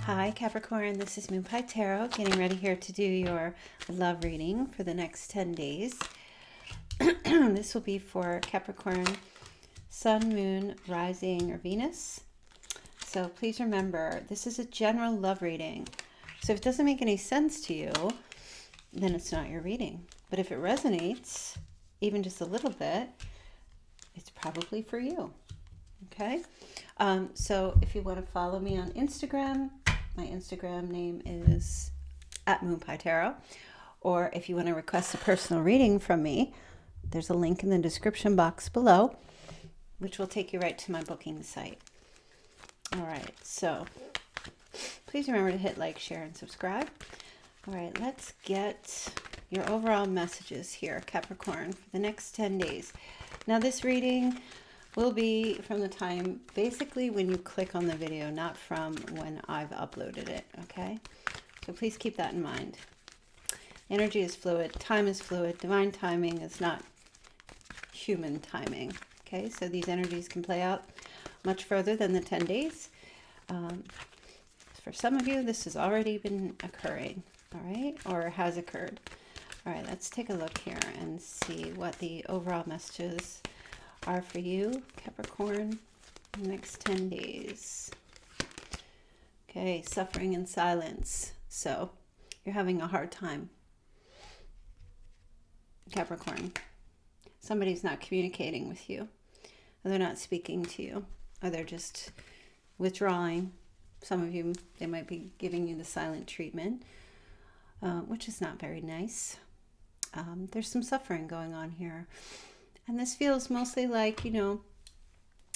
Hi Capricorn, this is Moonpie Tarot, getting ready here to do your love reading for the next 10 days. This will be for Capricorn, Sun, Moon, Rising, or Venus. So please remember, this is a general love reading. So if it doesn't make any sense to you, then it's not your reading. But if it resonates, even just a little bit, it's probably for you. Okay? So if you want to follow me on Instagram, my Instagram name is @Moonpie Or if you want to request a personal reading from me, there's a link in the description box below, which will take you right to my booking site. All right, so please remember to hit like, share, and subscribe. All right, let's get your overall messages here, Capricorn, for the next 10 days. Now, this reading will be from the time basically when you click on the video, not from when I've uploaded it, okay? So please keep that in mind. Energy is fluid, time is fluid, divine timing is not human timing, okay? So these energies can play out much further than the 10 days. For some of you, this has already been occurring, all right? Or has occurred. All right, let's take a look here and see what the overall messages are for you, Capricorn, in the next 10 days. Okay, suffering in silence. So you're having a hard time, Capricorn. Somebody's not communicating with you, or they're not speaking to you, or they're just withdrawing. Some of you, they might be giving you the silent treatment, which is not very nice. There's some suffering going on here. And this feels mostly like, you know,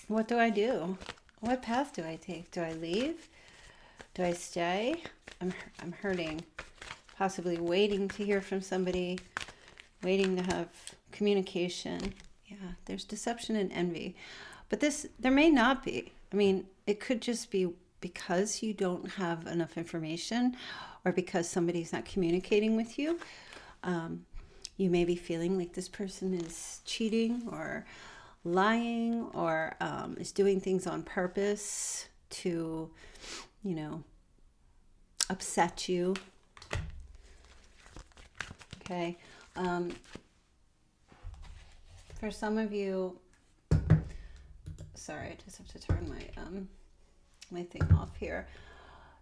what do I do? What path do I take? Do I leave? Do I stay? I'm hurting. Possibly waiting to hear from somebody, waiting to have communication. Yeah, there's deception and envy. But there may not be. I mean, it could just be because you don't have enough information, or because somebody's not communicating with you. You may be feeling like this person is cheating or lying, or is doing things on purpose to, you know, upset you. Okay. For some of you, sorry, I just have to turn my thing off here.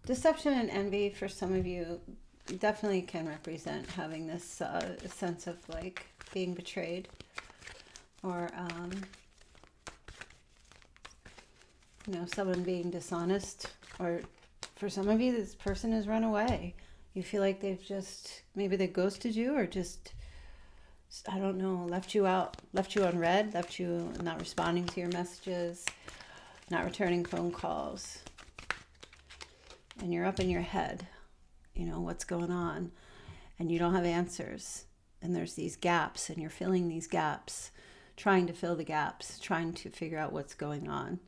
Deception and envy for some of you definitely can represent having this sense of like being betrayed, or you know, someone being dishonest. Or for some of you, this person has run away. You feel like they've just, maybe they ghosted you, or just, I don't know, left you unread, left you not responding to your messages, not returning phone calls, and you're up in your head. You know, what's going on, and you don't have answers, and there's these gaps, and you're filling these gaps, trying to fill the gaps, trying to figure out what's going on.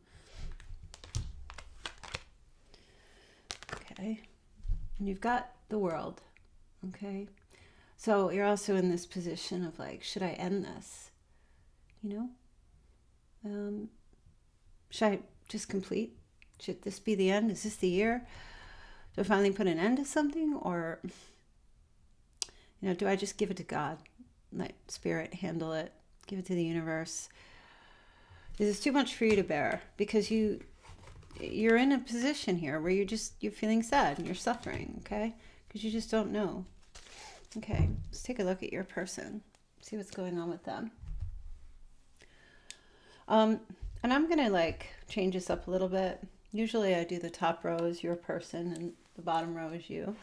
Okay, and you've got the World. Okay, so you're also in this position of like, should I end this? You know, should I just complete? Should this be the end? Is this the year? Do I finally put an end to something? Or, you know, do I just give it to God? Let Spirit handle it. Give it to the universe. This is too much for you to bear, because you're in a position here where you're feeling sad and you're suffering, okay? Because you just don't know. Okay, let's take a look at your person. See what's going on with them. And I'm going to like change this up a little bit. Usually I do the top row is your person and the bottom row is you.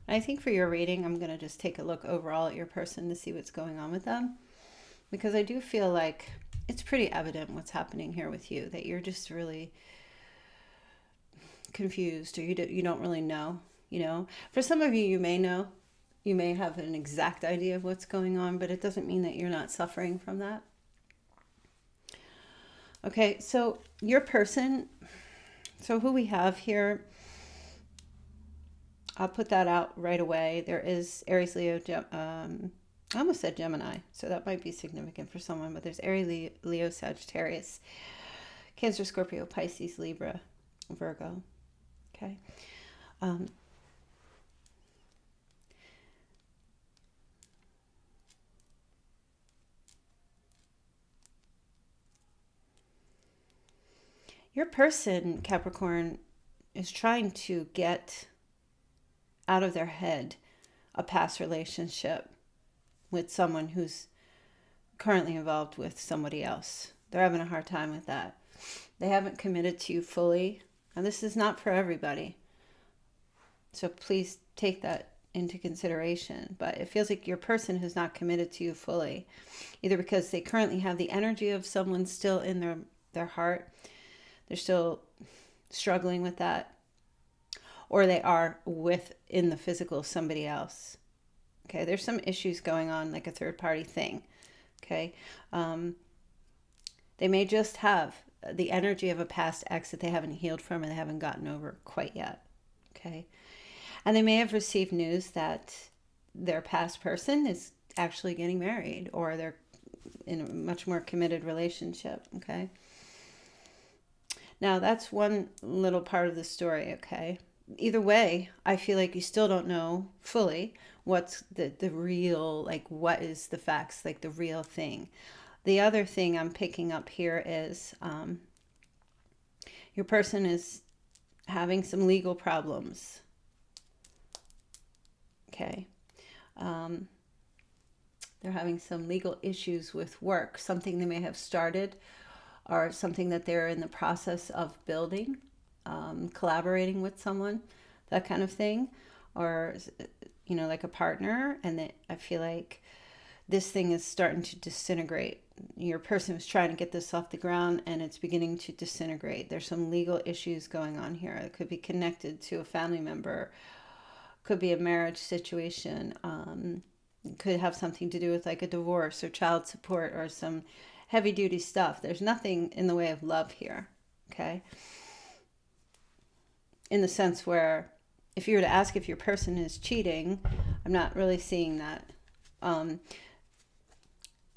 And I think for your reading, I'm going to just take a look overall at your person to see what's going on with them. Because I do feel like it's pretty evident what's happening here with you, that you're just really confused, or you don't really know, you know. For some of you, you may know. You may have an exact idea of what's going on, but it doesn't mean that you're not suffering from that. Okay, so your person... So who we have here, I'll put that out right away. There is Aries, Leo, I almost said Gemini, so that might be significant for someone, but there's Aries, Leo, Sagittarius, Cancer, Scorpio, Pisces, Libra, Virgo. Okay. Um, your person, Capricorn, is trying to get out of their head a past relationship with someone who's currently involved with somebody else. They're having a hard time with that. They haven't committed to you fully. And this is not for everybody. So please take that into consideration. But it feels like your person has not committed to you fully, either because they currently have the energy of someone still in their heart. They're still struggling with that. Or they are in the physical somebody else. Okay, there's some issues going on, like a third party thing. Okay, they may just have the energy of a past ex that they haven't healed from and they haven't gotten over quite yet. Okay, and they may have received news that their past person is actually getting married, or they're in a much more committed relationship. Okay, now that's one little part of the story. Okay, either way, I feel like you still don't know fully what's the real, like, what is the facts, like the real thing. The other thing I'm picking up here is your person is having some legal problems. Okay. They're having some legal issues with work, something they may have started or something that they're in the process of building, collaborating with someone, that kind of thing, or, you know, like a partner. And I feel like this thing is starting to disintegrate. Your person was trying to get this off the ground and it's beginning to disintegrate. There's some legal issues going on here. It could be connected to a family member, could be a marriage situation, could have something to do with like a divorce or child support or some heavy duty stuff. There's nothing in the way of love here. Okay. In the sense where if you were to ask if your person is cheating, I'm not really seeing that.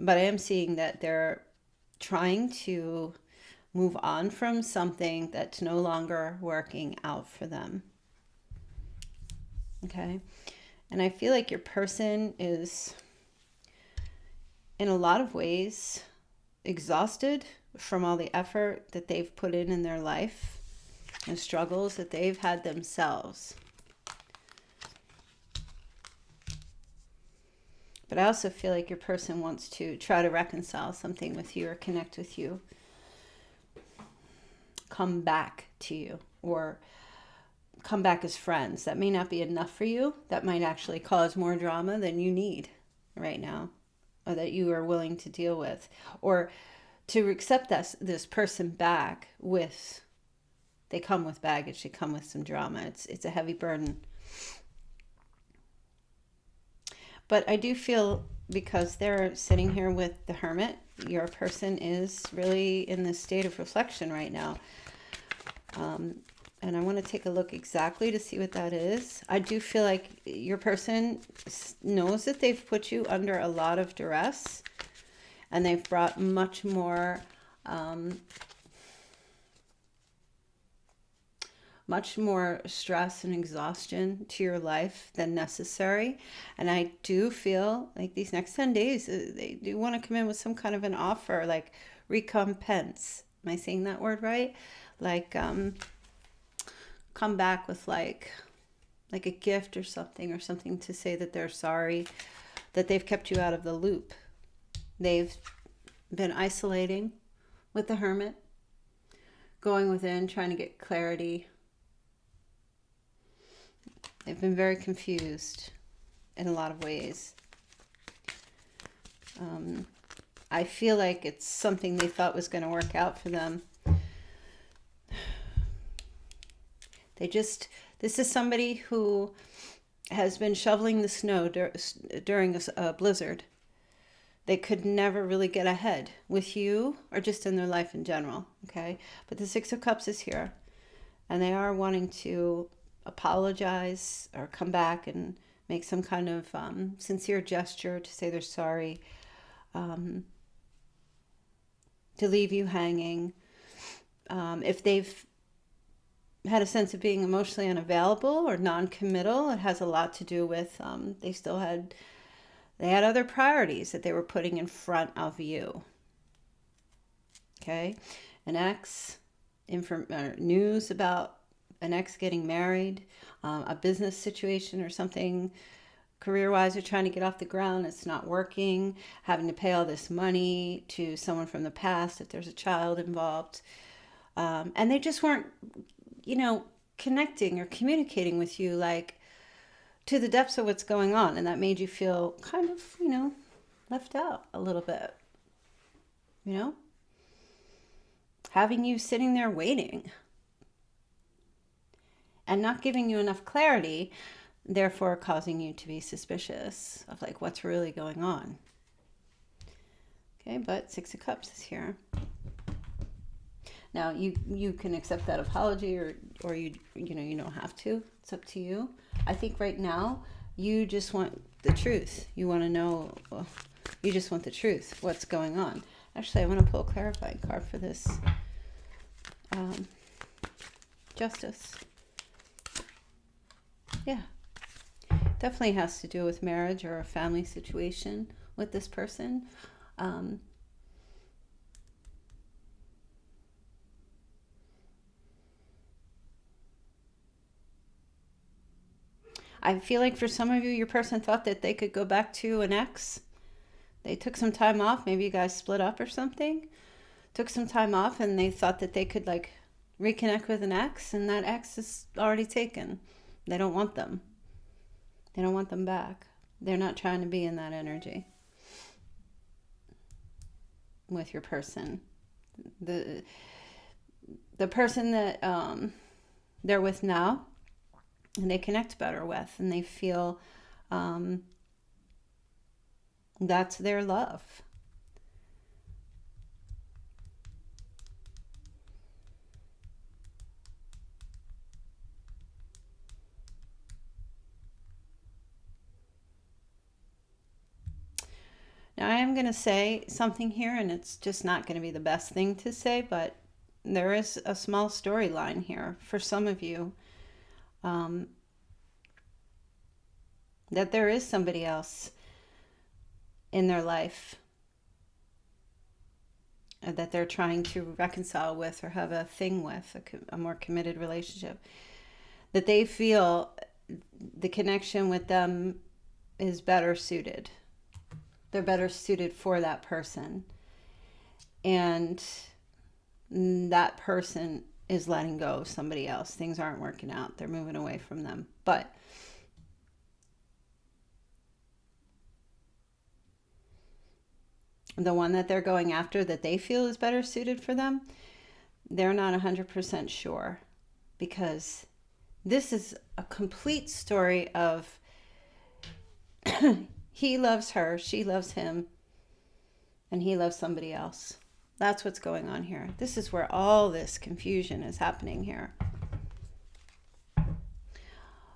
But I am seeing that they're trying to move on from something that's no longer working out for them. Okay. And I feel like your person is, in a lot of ways, exhausted from all the effort that they've put in their life and struggles that they've had themselves. But I also feel like your person wants to try to reconcile something with you or connect with you, come back to you, or come back as friends. That may not be enough for you. That might actually cause more drama than you need right now, or that you are willing to deal with, or to accept this person back with, they come with baggage, they come with some drama. It's a heavy burden. But I do feel, because they're sitting here with the Hermit, your person is really in this state of reflection right now. And I want to take a look exactly to see what that is. I do feel like your person knows that they've put you under a lot of duress, and they've brought much more stress and exhaustion to your life than necessary. And I do feel like these next 10 days, they do want to come in with some kind of an offer, like recompense. Am I saying that word right? Like, come back with like a gift or something to say that they're sorry, that they've kept you out of the loop. They've been isolating with the Hermit, going within, trying to get clarity. They've been very confused in a lot of ways. I feel like it's something they thought was going to work out for them. This is somebody who has been shoveling the snow during a blizzard. They could never really get ahead with you or just in their life in general. Okay. But the Six of Cups is here, and they are wanting to apologize or come back and make some kind of sincere gesture to say they're sorry, to leave you hanging. If they've had a sense of being emotionally unavailable or non-committal. It has a lot to do with they had other priorities that they were putting in front of you. Okay, an ex, news about an ex getting married, a business situation or something career-wise, they're trying to get off the ground, it's not working, having to pay all this money to someone from the past if there's a child involved. And they just weren't, connecting or communicating with you like to the depths of what's going on. And that made you feel kind of, left out a little bit, having you sitting there waiting and not giving you enough clarity, therefore causing you to be suspicious of like what's really going on. Okay, but Six of Cups is here. Now you can accept that apology or you don't have to. It's up to you. I think right now you just want the truth. You want to know. You just want the truth. What's going on? Actually, I want to pull a clarifying card for this. Justice. Yeah. Definitely has to do with marriage or a family situation with this person. I feel like for some of you, your person thought that they could go back to an ex. They took some time off. Maybe you guys split up or something. Took some time off and they thought that they could like reconnect with an ex, and that ex is already taken. They don't want them. They don't want them back. They're not trying to be in that energy with your person. The person that they're with now, and they connect better with, and they feel that's their love. Now, I am going to say something here, and it's just not going to be the best thing to say, but there is a small storyline here for some of you, that there is somebody else in their life that they're trying to reconcile with or have a thing with, a more committed relationship, that they feel the connection with them is better suited. They're better suited for that person. And that person is letting go of somebody else. Things aren't working out. They're moving away from them. But the one that they're going after that they feel is better suited for them, they're not 100% sure, because this is a complete story of he loves her, she loves him, and he loves somebody else. That's what's going on here. This is where all this confusion is happening here.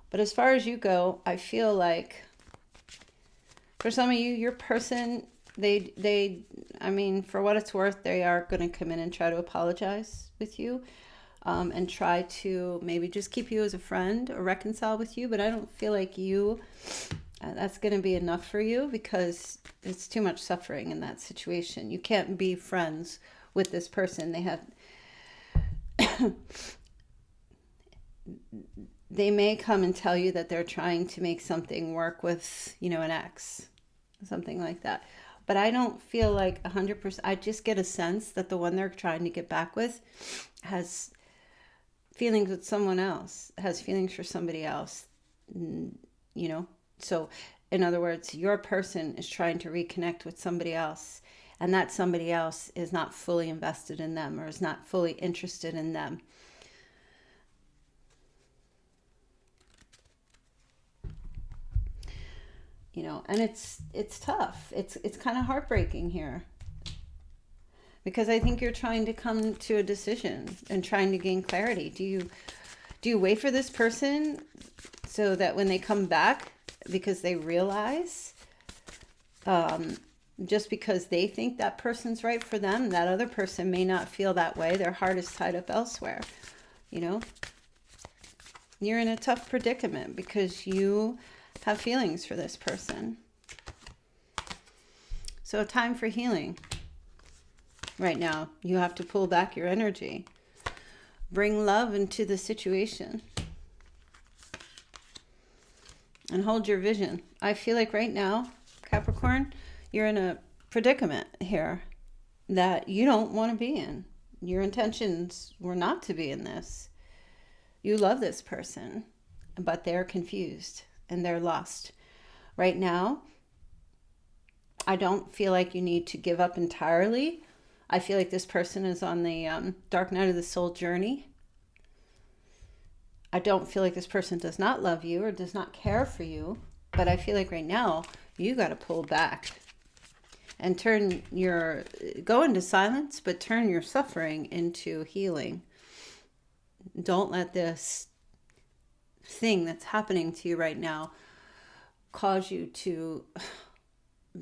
But as far as you go, I feel like for some of you, your person, I mean, for what it's worth, they are going to come in and try to apologize with you, and try to maybe just keep you as a friend or reconcile with you. But I don't feel like that's going to be enough for you, because it's too much suffering in that situation. You can't be friends with this person. They may come and tell you that they're trying to make something work with, an ex, something like that. But I don't feel like 100%. I just get a sense that the one they're trying to get back with has feelings with someone else, has feelings for somebody else, So, in other words, your person is trying to reconnect with somebody else, and that somebody else is not fully invested in them or is not fully interested in them. And it's tough. It's kind of heartbreaking here, because I think you're trying to come to a decision and trying to gain clarity. Do you wait for this person so that when they come back, because they realize, just because they think that person's right for them, that other person may not feel that way. Their heart is tied up elsewhere, You're in a tough predicament because you have feelings for this person. So time for healing. Right now, you have to pull back your energy. Bring love into the situation. And hold your vision. I feel like right now, Capricorn, you're in a predicament here that you don't want to be in. Your intentions were not to be in this. You love this person, but they're confused and they're lost. Right now, I don't feel like you need to give up entirely. I feel like this person is on the dark night of the soul journey. I don't feel like this person does not love you or does not care for you, but I feel like right now you got to pull back and go into silence, but turn your suffering into healing. Don't let this thing that's happening to you right now cause you to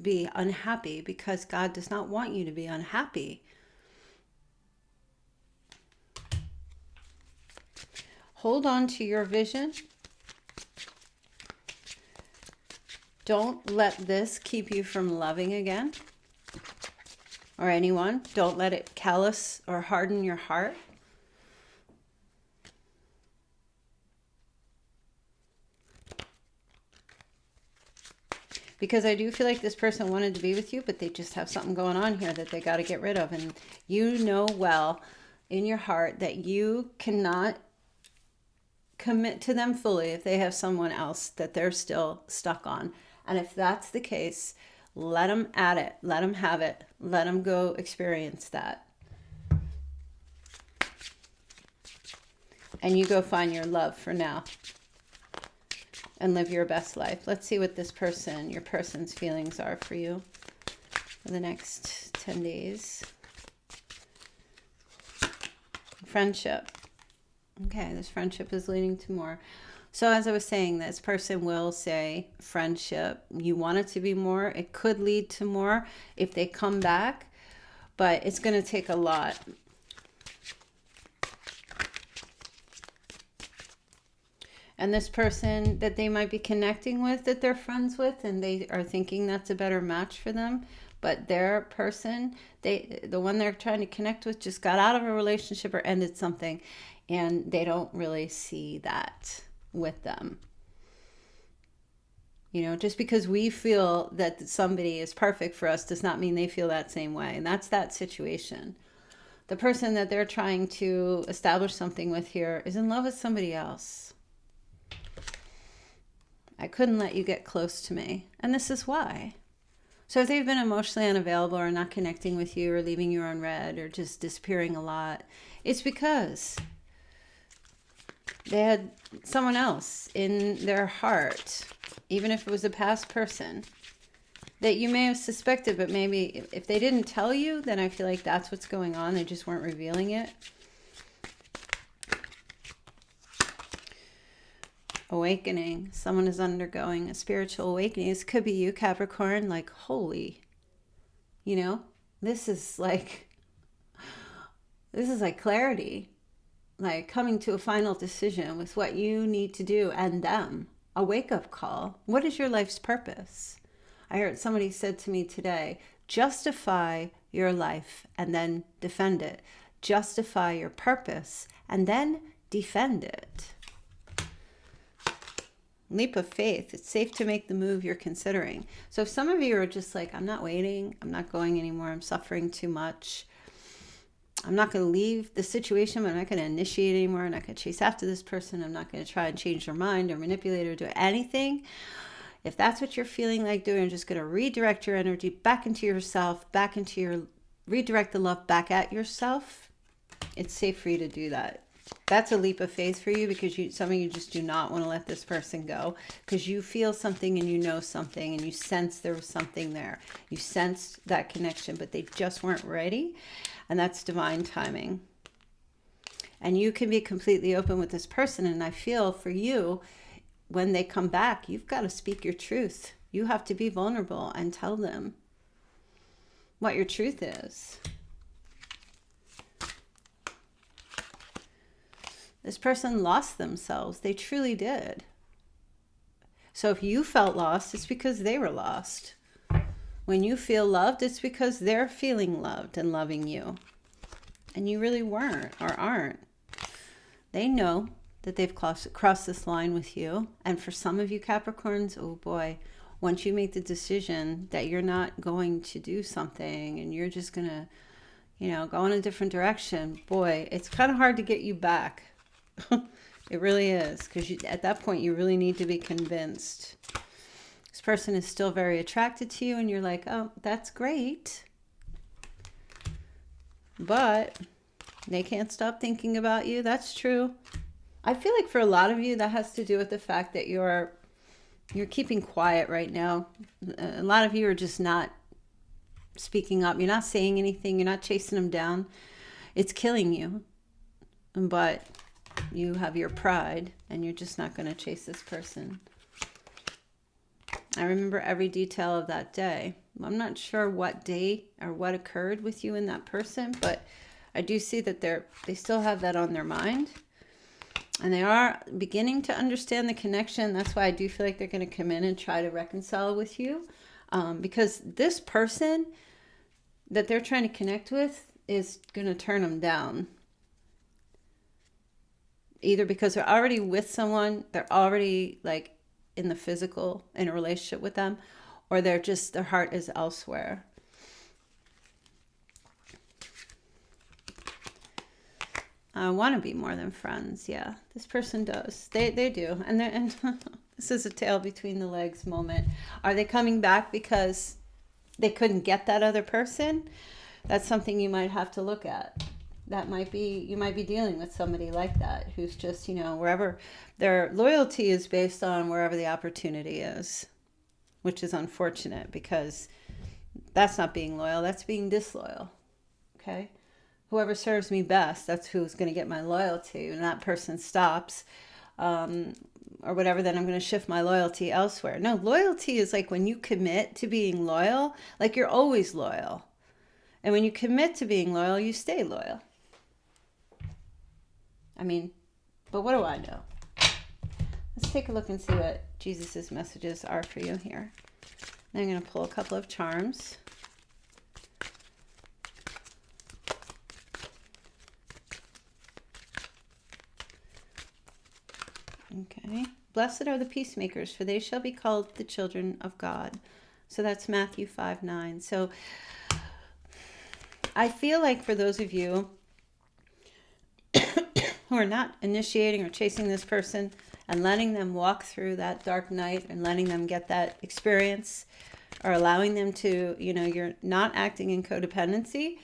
be unhappy, because God does not want you to be unhappy. Hold on to your vision. Don't let this keep you from loving again or anyone. Don't let it callous or harden your heart. Because I do feel like this person wanted to be with you, but they just have something going on here that they got to get rid of. And you know well in your heart that you cannot commit to them fully if they have someone else that they're still stuck on. And if that's the case, let them at it. Let them have it. Let them go experience that. And you go find your love for now. And live your best life. Let's see what your person's feelings are for you for the next 10 days. Friendship. Okay, this friendship is leading to more. So as I was saying, this person will say friendship. You want it to be more. It could lead to more if they come back, but it's going to take a lot. And this person that they might be connecting with, that they're friends with, and they are thinking that's a better match for them. But their person, the one they're trying to connect with, just got out of a relationship or ended something. And they don't really see that with them. You know, just because we feel that somebody is perfect for us does not mean they feel that same way. And that's that situation. The person that they're trying to establish something with here is in love with somebody else. I couldn't let you get close to me. And this is why. So if they've been emotionally unavailable or not connecting with you or leaving you on red or just disappearing a lot, it's because they had someone else in their heart, even if it was a past person, that you may have suspected, but maybe if they didn't tell you, then I feel like that's what's going on. They just weren't revealing it. Awakening. Someone is undergoing a spiritual awakening. This could be you, Capricorn. Like, holy, you know, this is like clarity, like coming to a final decision with what you need to do and them. A wake-up call. What is your life's purpose? I heard somebody said to me today, justify your life and then defend it. Justify your purpose and then defend it. Leap of faith. It's safe to make the move you're considering. So if some of you are just like, I'm not waiting, I'm not going anymore, I'm suffering too much, I'm not going to leave the situation, but I'm not going to initiate anymore, I'm not going to chase after this person, I'm not going to try and change their mind or manipulate or do anything. If that's what you're feeling like doing, you're just going to redirect your energy back into yourself, redirect the love back at yourself. It's safe for you to do that. That's a leap of faith for you, because some of you just do not want to let this person go, because you feel something and you know something and you sense there was something there. You sensed that connection, but they just weren't ready. And that's divine timing. And you can be completely open with this person. And I feel for you, when they come back, you've got to speak your truth. You have to be vulnerable and tell them what your truth is. This person lost themselves. They truly did. So if you felt lost, it's because they were lost. When you feel loved, it's because they're feeling loved and loving you. And you really weren't or aren't. They know that they've crossed this line with you. And for some of you Capricorns, oh boy, once you make the decision that you're not going to do something and you're just going to, go in a different direction, boy, it's kind of hard to get you back. It really is, because at that point you really need to be convinced. This person is still very attracted to you and you're like, oh, that's great. But they can't stop thinking about you. That's true. I feel like for a lot of you that has to do with the fact that you're keeping quiet right now. A lot of you are just not speaking up. You're not saying anything. You're not chasing them down. It's killing you. But you have your pride and you're just not going to chase this person. I remember every detail of that day. I'm not sure what day or what occurred with you and that person, but I do see that they still have that on their mind. And they are beginning to understand the connection. That's why I do feel like they're going to come in and try to reconcile with you. Because this person that they're trying to connect with is going to turn them down. Either because they're already with someone, they're already like in the physical, in a relationship with them, or their heart is elsewhere. I want to be more than friends. Yeah, this person does. They do. And this is a tail between the legs moment. Are they coming back because they couldn't get that other person? That's something you might have to look at. You might be dealing with somebody like that who's just, wherever their loyalty is based on wherever the opportunity is, which is unfortunate because that's not being loyal. That's being disloyal. Okay. Whoever serves me best, that's who's going to get my loyalty. When that person stops or whatever, then I'm going to shift my loyalty elsewhere. No, loyalty is like when you commit to being loyal, like you're always loyal. And when you commit to being loyal, you stay loyal. But what do I know? Let's take a look and see what Jesus' messages are for you here. Now I'm going to pull a couple of charms. Okay. Blessed are the peacemakers, for they shall be called the children of God. So that's Matthew 5:9. So I feel like for those of you who are not initiating or chasing this person and letting them walk through that dark night and letting them get that experience, or allowing them to, you're not acting in codependency.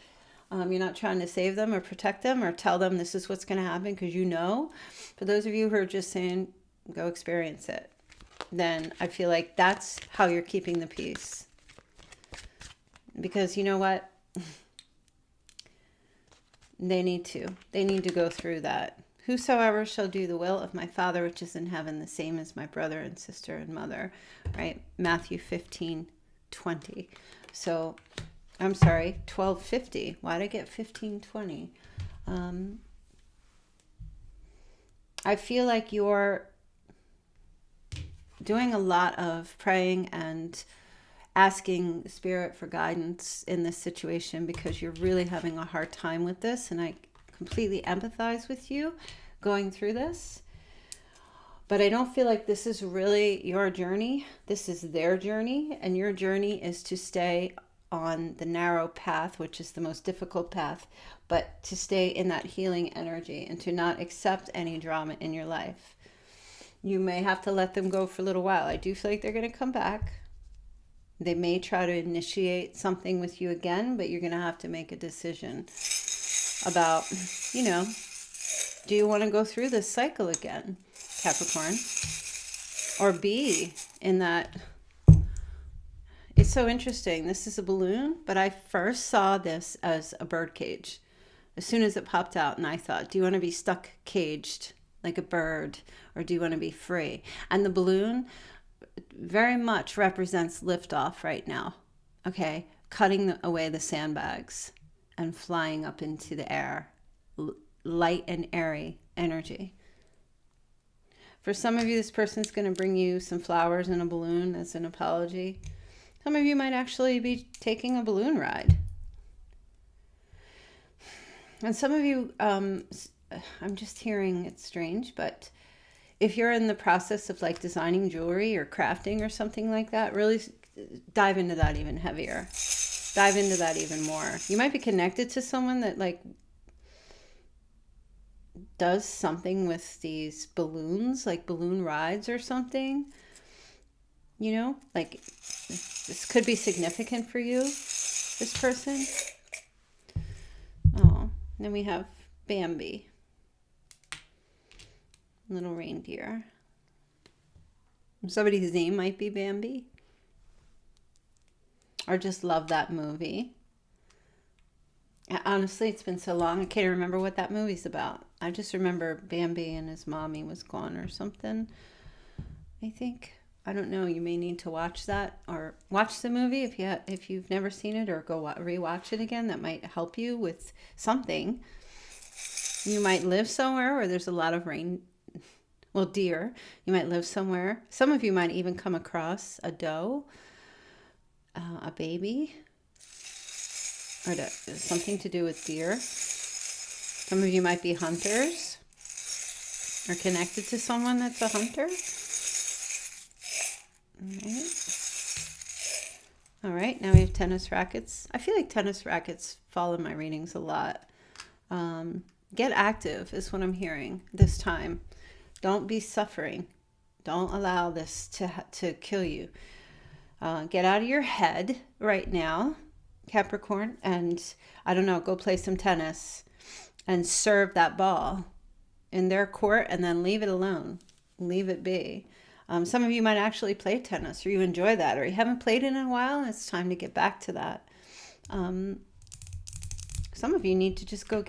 You're not trying to save them or protect them or tell them this is what's going to happen because For those of you who are just saying, go experience it, then I feel like that's how you're keeping the peace. Because you know what? They need to go through that. Whosoever shall do the will of my Father which is in heaven, the same as my brother and sister and mother, right? Matthew 15:20. So, I'm sorry, 12:50. Why did I get 15:20? I feel like you're doing a lot of praying and asking Spirit for guidance in this situation because you're really having a hard time with this, and I completely empathize with you going through this. But I don't feel like this is really your journey. This is their journey, and your journey is to stay on the narrow path, which is the most difficult path, but to stay in that healing energy and to not accept any drama in your life. You may have to let them go for a little while. I do feel like they're going to come back. They may try to initiate something with you again, but you're going to have to make a decision about, do you want to go through this cycle again, Capricorn? Or be in that. It's so interesting. This is a balloon, but I first saw this as a bird cage as soon as it popped out. And I thought, do you want to be stuck caged like a bird, or do you want to be free? And the balloon very much represents liftoff right now. Okay. Cutting away the sandbags and flying up into the air, light and airy energy. For some of you, this person's going to bring you some flowers and a balloon as an apology. Some of you might actually be taking a balloon ride. And some of you, I'm just hearing, it's strange, but if you're in the process of like designing jewelry or crafting or something like that, really dive into that even heavier. Dive into that even more. You might be connected to someone that like does something with these balloons, like balloon rides or something. You know, like this could be significant for you, this person. Oh, then we have Bambi. Little reindeer. Somebody's name might be Bambi. Or just love that movie. Honestly, it's been so long, I can't remember what that movie's about. I just remember Bambi and his mommy was gone or something, I think. I don't know. You may need to watch that or watch the movie if you've never seen it, or go rewatch it again. That might help you with something. You might live somewhere where there's a lot of deer. You might live somewhere. Some of you might even come across a doe, a baby, or something to do with deer. Some of you might be hunters or connected to someone that's a hunter. All right, now we have tennis rackets. I feel like tennis rackets fall in my readings a lot. Get active is what I'm hearing this time. Don't be suffering. Don't allow this to kill you. Get out of your head right now, Capricorn, and I don't know, go play some tennis and serve that ball in their court, and then leave it alone. Leave it be. Some of you might actually play tennis, or you enjoy that, or you haven't played in a while, and it's time to get back to that. Some of you need to just go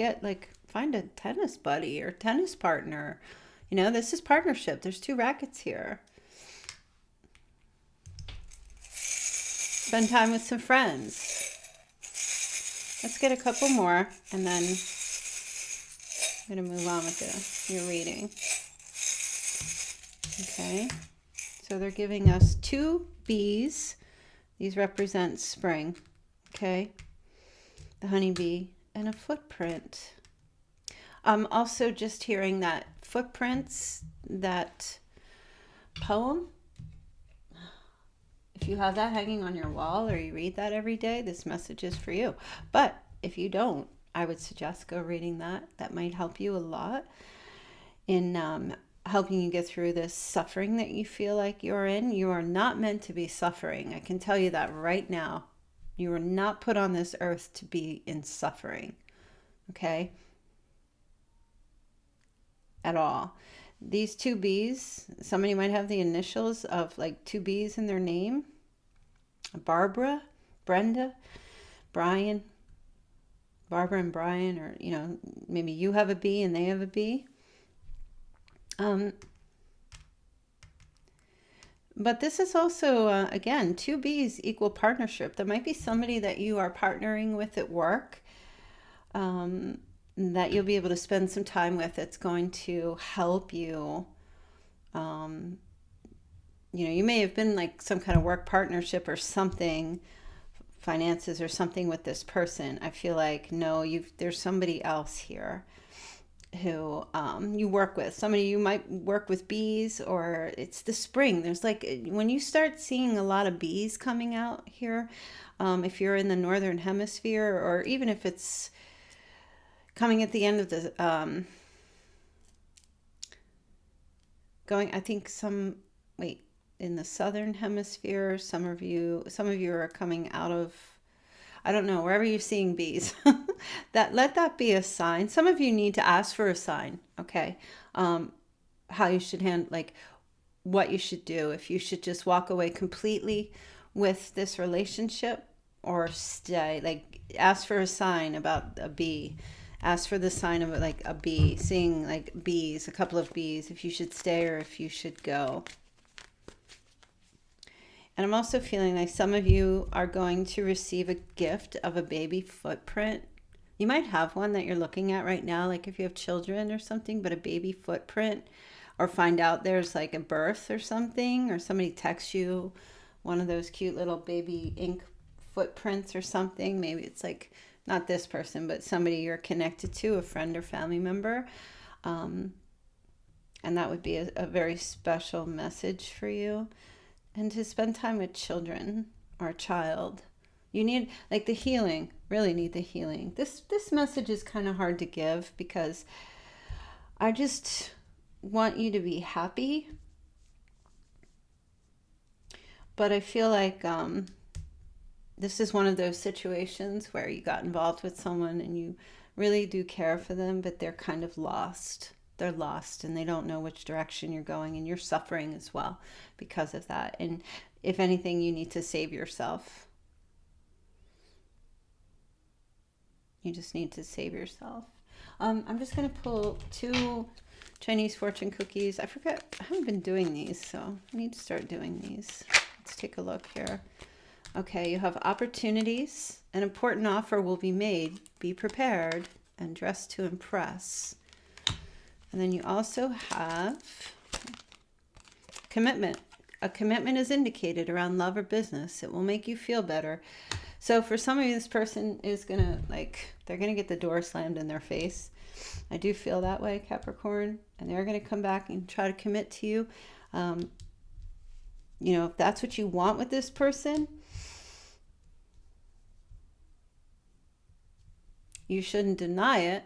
find a tennis buddy or tennis partner. You know, this is partnership. There's 2 rackets here. Spend time with some friends. Let's get a couple more, and then I'm going to move on with your reading. Okay. So they're giving us 2 bees. These represent spring. Okay. The honeybee and a footprint. I'm also just hearing that footprints, that poem. If you have that hanging on your wall or you read that every day, this message is for you. But if you don't, I would suggest go reading that. That might help you a lot in helping you get through this suffering that you feel like you're in. You are not meant to be suffering. I can tell you that right now. You are not put on this earth to be in suffering. Okay? At all. These 2 bees, somebody might have the initials of like 2 bees in their name. Barbara, Brenda, Brian, Barbara and Brian, or, you know, maybe you have a bee and they have a bee. But this is also, again, 2 bees equal partnership. There might be somebody that you are partnering with at work, that you'll be able to spend some time with. It's going to help you. You know, you may have been like some kind of work partnership or something, finances or something with this person. I feel like, no, there's somebody else here who you work with. Somebody you might work with bees, or it's the spring. There's like, when you start seeing a lot of bees coming out here, if you're in the northern hemisphere, or even if it's coming at the end of the in the southern hemisphere, some of you are coming out of, I don't know, wherever you're seeing bees. Let that be a sign. Some of you need to ask for a sign, okay? How you should handle, like what you should do. If you should just walk away completely with this relationship, or stay. Like, ask for a sign about a bee. Ask for the sign of like a bee, seeing like bees, a couple of bees, if you should stay or if you should go. And I'm also feeling like some of you are going to receive a gift of a baby footprint. You might have one that you're looking at right now, like if you have children or something, but a baby footprint, or find out there's like a birth or something, or somebody texts you one of those cute little baby ink footprints or something. Maybe it's like not this person, but somebody you're connected to, a friend or family member. And that would be a very special message for you. And to spend time with children or a child. You need, like, the healing, really need the healing. This message is kind of hard to give because I just want you to be happy. But I feel like this is one of those situations where you got involved with someone and you really do care for them, but they're kind of lost. They're lost and they don't know which direction you're going, and you're suffering as well because of that. And if anything, you need to save yourself. You just need to save yourself. I'm just going to pull 2 Chinese fortune cookies. I forgot, I haven't been doing these, so I need to start doing these. Let's take a look here. Okay, you have opportunities. An important offer will be made. Be prepared and dress to impress. And then you also have commitment. A commitment is indicated around love or business. It will make you feel better. So for some of you, this person is going to, like, they're going to get the door slammed in their face. I do feel that way, Capricorn. And they're going to come back and try to commit to you. You know, if that's what you want with this person, you shouldn't deny it.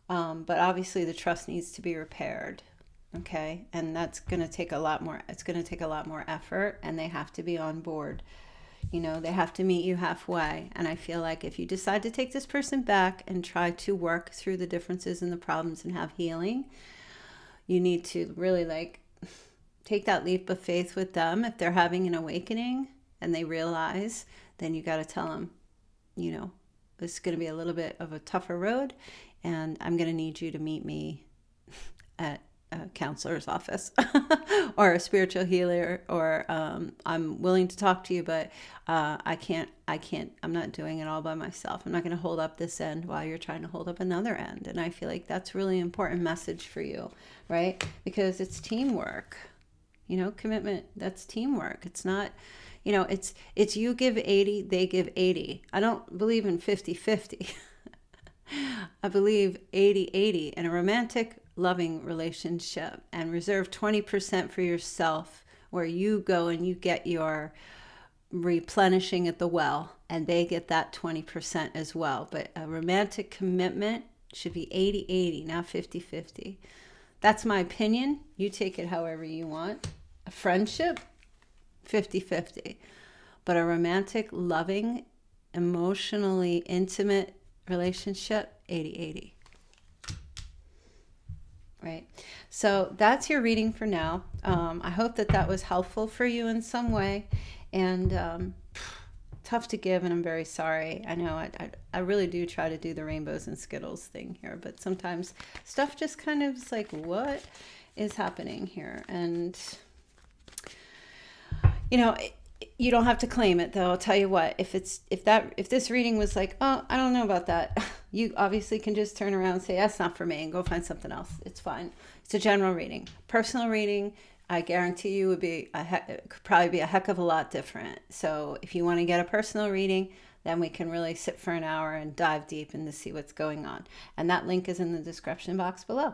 But obviously the trust needs to be repaired. Okay. And that's going to take a lot more. It's going to take a lot more effort, and they have to be on board. You know, they have to meet you halfway. And I feel like if you decide to take this person back and try to work through the differences and the problems and have healing, you need to really, like, take that leap of faith with them. If they're having an awakening and they realize, then you got to tell them, you know, it's going to be a little bit of a tougher road, and I'm going to need you to meet me at a counselor's office or a spiritual healer, or I'm willing to talk to you, but I can't, I'm not doing it all by myself. I'm not going to hold up this end while you're trying to hold up another end. And I feel like that's really important message for you, right? Because it's teamwork, you know, commitment, that's teamwork. It's not, you know, it's you give 80, they give 80. I don't believe in 50-50. I believe 80-80 in a romantic, loving relationship, and reserve 20% for yourself, where you go and you get your replenishing at the well, and they get that 20% as well. But a romantic commitment should be 80-80, not 50-50. That's my opinion. You take it however you want. A friendship, 50-50. But a romantic, loving, emotionally intimate relationship, 80-80. Right. So that's your reading for now. I hope that was helpful for you in some way. And tough to give, and I'm very sorry. I know I really do try to do the rainbows and Skittles thing here, but sometimes stuff just kind of is like, what is happening here? And, you know, you don't have to claim it, though. I'll tell you what, if this reading was like, oh, I don't know about that, you obviously can just turn around and say, that's not for me, and go find something else. It's fine. It's a general reading. Personal reading, I guarantee you would be it could probably be a heck of a lot different. So if you want to get a personal reading, then we can really sit for an hour and dive deep into see what's going on. And that link is in the description box below.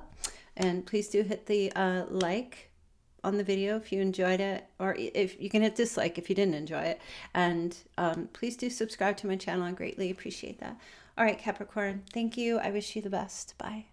And please do hit the like on the video if you enjoyed it, or if you can hit dislike if you didn't enjoy it. And please do subscribe to my channel. I greatly appreciate that. All right, Capricorn, thank you. I wish you the best. Bye.